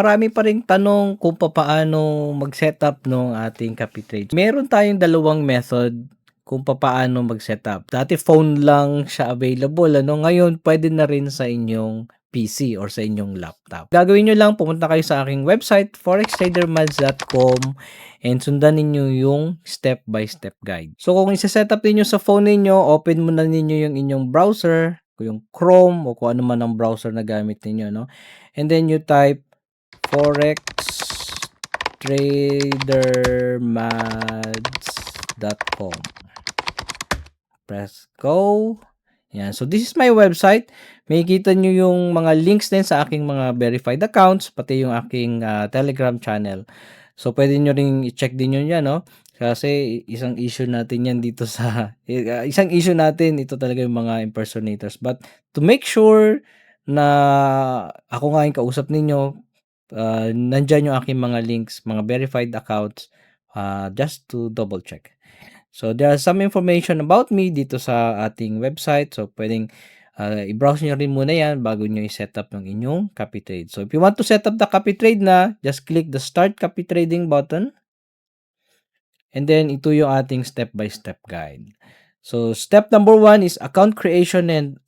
marami pa ring tanong kung papaano mag-setup nung ating CopyTrade. Meron tayong dalawang method kung papaano mag-setup. Dati phone lang siya available, ngayon pwede na rin sa inyong PC or sa inyong laptop. Gagawin nyo lang, pumunta kayo sa aking website, forextradermads.com, and sundan ninyo yung step-by-step guide. So kung isa-setup niyo sa phone ninyo, open muna ninyo yung inyong browser, yung Chrome o kung ano man ang browser na gamit ninyo, no? And then you type forextradermads.com. Press go. Yan. So this is my website. Makikita nyo yung mga links din sa aking mga verified accounts, pati yung aking Telegram channel. So pwede nyo ring i-check din yun yan, no? Kasi isang issue natin yan dito sa isang issue natin ito talaga yung mga impersonators. But to make sure na ako nga yung kausap ninyo, nandyan yung aking mga links, mga verified accounts, just to double check. So there are some information about me dito sa ating website. So pwedeng i-browse nyo rin muna yan bago nyo i-set up yung inyong CopyTrade. So if you want to set up the CopyTrade na, just click the Start CopyTrading button. And then ito yung ating step-by-step guide. So step number 1 is account creation and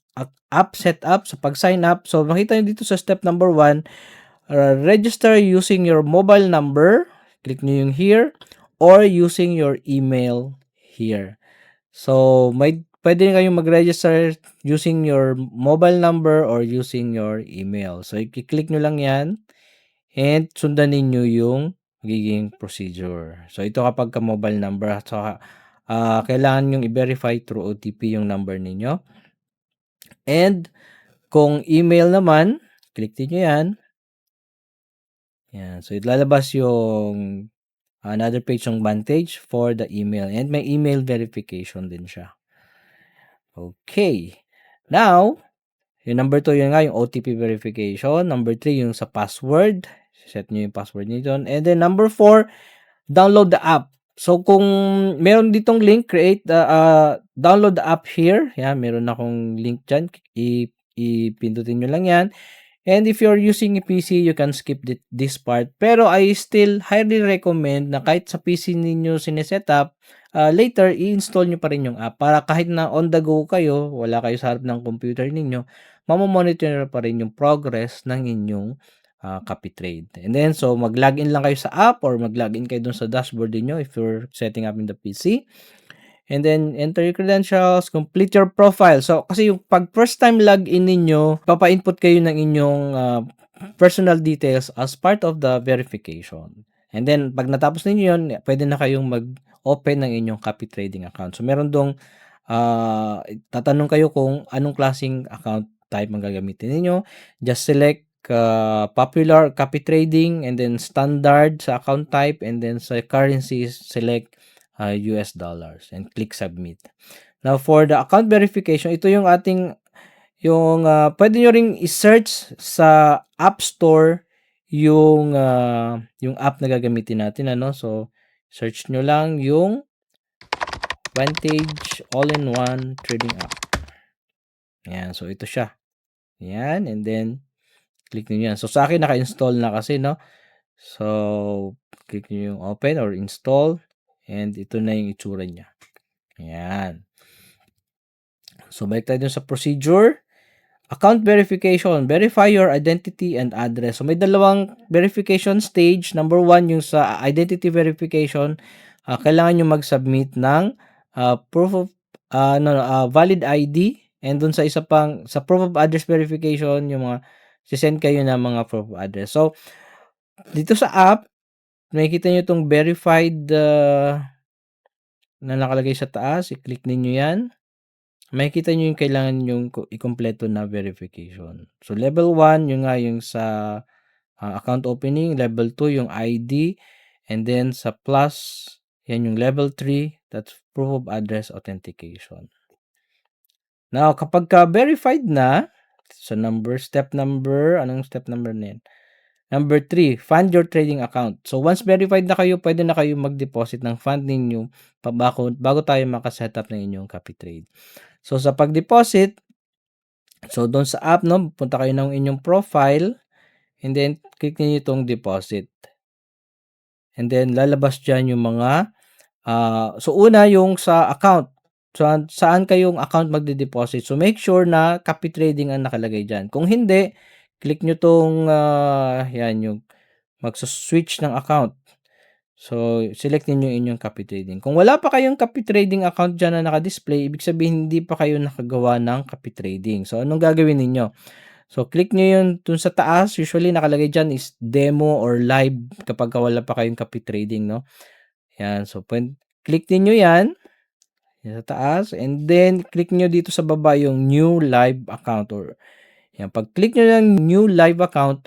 app setup. So pag sign up, so makita nyo dito sa step number 1, register using your mobile number. Click nyo yung here, or using your email here. So pwede kayong mag-register using your mobile number or using your email. So i-click nyo lang yan and sundan ninyo yung magiging procedure. So ito kapag ka mobile number, so kailangan nyong i-verify through OTP yung number ninyo. And kung email naman, click niyo yan. Yan. So ilalabas yung another page ng Vantage for the email. And may email verification din siya. Okay. Now, yung number 2, yun nga, yung OTP verification. Number 3, yung sa password. Set nyo yung password nyo doon. And then number 4, download the app. So, kung meron ditong link, download the app here. Yan, meron akong link dyan. Ipindutin nyo lang yan. And if you're using a PC, you can skip this part. Pero I still highly recommend na kahit sa PC ninyo sineset up, later, i-install nyo pa rin yung app para kahit na on the go kayo, wala kayo sa harap ng computer ninyo, mamamonitor pa rin yung progress ng inyong CopyTrade. And then, so mag-login lang kayo sa app or mag-login kayo dun sa dashboard niyo if you're setting up in the PC. And then, enter your credentials, complete your profile. So, kasi yung pag first time login ninyo, papa-input kayo ng inyong personal details as part of the verification. And then, pag natapos ninyo yun, pwede na kayong mag-open ng inyong CopyTrading account. So, meron dong tatanong kayo kung anong klaseng account type ang gagamitin ninyo. Just select popular CopyTrading and then standard sa account type, and then sa currencies, select US dollars and click submit. Now for the account verification, ito yung ating pwede nyo ring i-search sa App Store yung app na gagamitin natin, so search nyo lang yung Vantage all-in-one trading app. Yan, so ito siya. Yan, and then click nyo yan. So sa akin naka-install na kasi, so click nyo yung open or install. And ito na yung itsura niya. Ayan. So, balik tayo dun sa procedure. Account verification. Verify your identity and address. So, may dalawang verification stage. Number 1, yung sa identity verification, kailangan nyo mag-submit ng proof of valid ID. And dun sa isa pang, sa proof of address verification, yung mga sisend kayo na mga proof of address. So, dito sa app, makikita nyo itong verified na nakalagay sa taas. I-click ninyo yan. Makikita nyo yung kailangan yung i-kompleto na verification. So, level 1, yung nga yung sa account opening. Level 2, yung ID. And then sa plus, yan yung level 3. That's proof of address authentication. Now, kapag ka-verified na, sa step number, anong step number na yan? Number 3, fund your trading account. So, once verified na kayo, pwede na kayo mag-deposit ng fund ninyo bago tayo makasetup ng inyong CopyTrade. So, sa pag-deposit, so doon sa app, punta kayo ng inyong profile, and then click niyo itong deposit. And then lalabas diyan yung mga, so una yung sa account. Saan kayong account magde-deposit. So make sure na copy trading ang nakalagay diyan. Kung hindi, click nyo 'tong, yan yung magso-switch ng account. So select niyo yung inyong copy trading. Kung wala pa kayong copy trading account diyan na naka-display, ibig sabihin hindi pa kayo nakagawa ng copy trading. So anong gagawin ninyo? So click niyo yun dun sa taas, usually nakalagay diyan is demo or live kapagka wala pa kayong copy trading, no? Yan, so click niyo yan sa taas, and then click niyo dito sa baba yung new live account, or yan, pag click niyo ng new live account,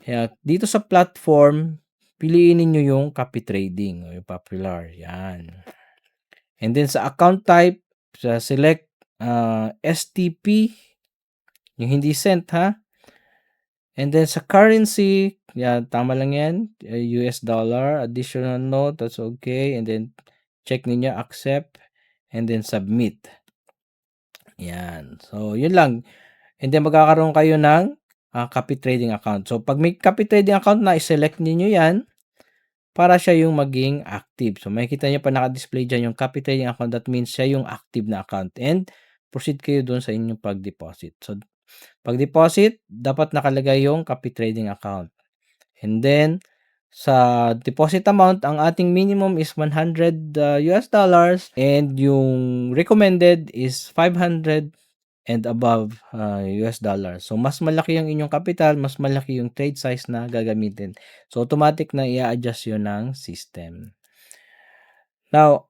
yan, dito sa platform, piliin niyo yung copy trading o yung popular, yan. And then sa account type, select STP, yung hindi cent, ha. And then sa currency, yan, tama lang yan, US dollar, additional note, that's okay. And then check ninyo, accept, and then submit. Yan. So, yun lang. And then magkakaroon kayo ng copy trading account. So, pag may copy trading account na, i-select niyo yan para siya yung maging active. So, makikita niyo pa naka-display dyan yung copy trading account. That means siya yung active na account. And proceed kayo dun sa inyong pag-deposit. So, pag-deposit, dapat nakalagay yung copy trading account. And then, sa deposit amount, ang ating minimum is $100 US dollars, and yung recommended is 500 and above US dollars. So, mas malaki yung inyong capital, mas malaki yung trade size na gagamitin. So, automatic na i-adjust yun ng system. Now,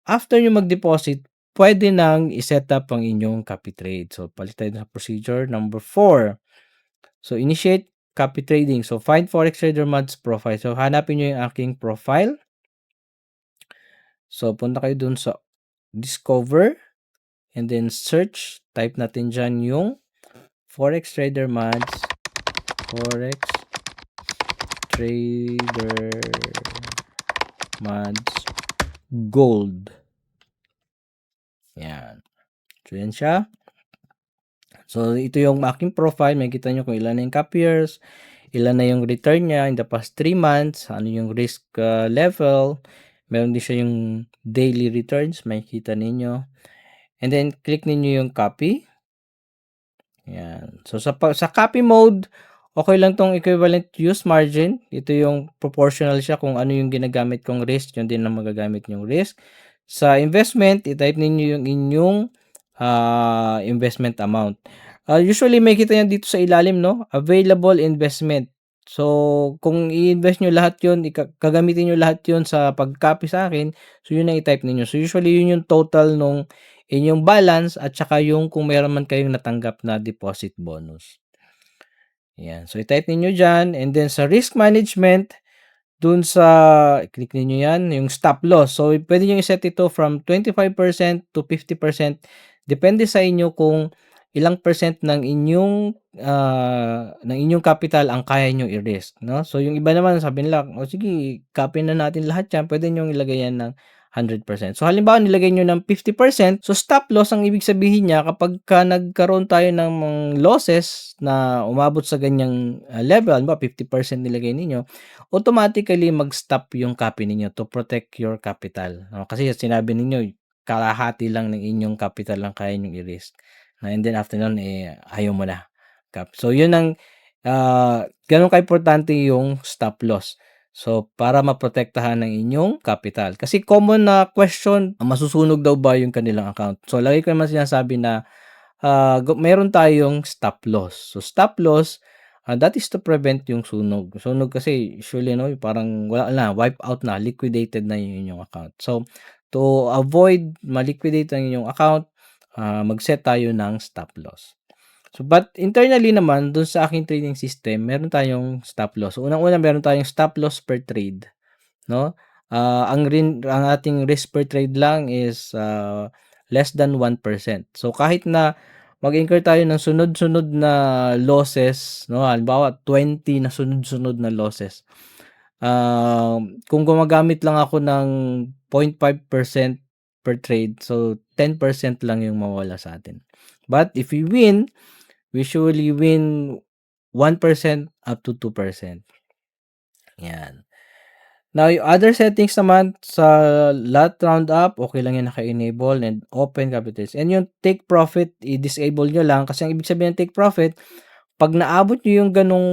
after nyo mag-deposit, pwede nang i-set up ang inyong copy trade. So, palit tayo sa procedure number 4. So, initiate copy trading. So, find Forex Trader Mods profile. So, hanapin nyo yung aking profile. So, punta kayo dun sa Discover. And then, search. Type natin dyan yung Forex Trader Mods. Forex Trader Mods Gold. Yan. So, yan siya. So, ito yung aking profile. Makikita nyo kung ilan na yung copiers, ilan na yung return niya in the past 3 months, ano yung risk level. Meron din siya yung daily returns, makikita ninyo. And then, click ninyo yung copy. Yan. So, sa copy mode, okay lang tong equivalent use margin. Ito yung proportional siya kung ano yung ginagamit kong risk, yun din ang magagamit yung risk. Sa investment, i-type ninyo yung inyong investment amount. Usually, may kita yan dito sa ilalim, no? Available investment. So, kung i-invest nyo lahat yun, gagamitin nyo lahat yun sa pag-copy sa akin, so yun na i-type ninyo. So, usually, yun yung total nung inyong balance at saka yung kung meron man kayong natanggap na deposit bonus. Yan. So, i-type ninyo dyan. And then, sa risk management, dun sa, click ninyo yan, yung stop loss. So, pwede nyo i-set ito from 25% to 50%. Depende sa inyo kung ilang percent ng inyong capital ang kaya nyo i-risk, no? So, yung iba naman sabi nila, o sige, copy na natin lahat yan. Pwede nyo ilagay yan ng 100%. So, halimbawa, nilagay nyo ng 50%. So, stop loss, ang ibig sabihin niya, kapag nagkaroon tayo ng losses na umabot sa ganyang level, halimbawa, 50% nilagay ninyo, automatically mag-stop yung copy ninyo to protect your capital. No? Kasi sinabi ninyo, kalahati lang ng inyong capital lang kaya nyo i-risk. And then after nun, ayaw mo na. So, yun ang, ganun ka-importante yung stop loss. So, para maprotektahan ng inyong capital. Kasi common na question, masusunog daw ba yung kanilang account? So, lagi ko naman sinasabi na meron tayong stop loss. So, stop loss, that is to prevent yung sunog. Sunog kasi usually, no, parang wala na, wipe out na, liquidated na yung inyong account. So, to avoid ma-liquidate ang inyong account, mag-set tayo ng stop loss. So, but internally naman, dun sa aking trading system, meron tayong stop loss. So, unang-una, meron tayong stop loss per trade. No? Ang ating risk per trade lang is less than 1%. So, kahit na mag-incur tayo ng sunod-sunod na losses, no? Halimbawa, 20 na sunod-sunod na losses. Kung gumagamit lang ako ng 0.5% per trade, so 10% lang yung mawala sa atin. But if we win, we usually win 1% up to 2%. Yan. Now, yung other settings naman sa lot roundup, okay lang yan naka-enable and open capitals. And yung take profit, i-disable nyo lang kasi ang ibig sabihin ng take profit, pag naabot nyo yung ganong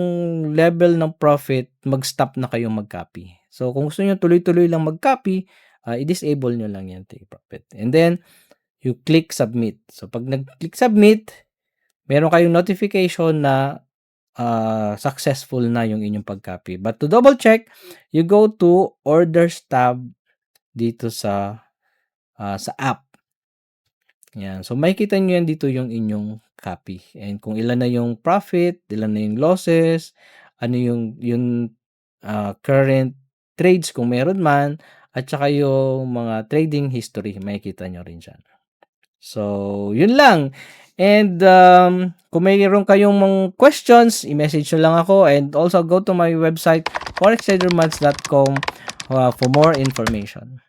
level ng profit, mag-stop na kayong mag-copy. So, kung gusto nyo tuloy-tuloy lang mag-copy, i-disable nyo lang yan take profit. And then, you click submit. So, pag nag-click submit, meron kayong notification na successful na yung inyong pag-copy. But to double check, you go to orders tab dito sa app. Yan. So, makikita nyo yan dito yung inyong copy. And kung ilan na yung profit, ilan na yung losses, ano yung current trades kung meron man, at saka yung mga trading history, makikita nyo rin dyan. So, yun lang. And kung mayroon kayong mga questions, i-message nyo lang ako. And also, go to my website, forextradermads.com for more information.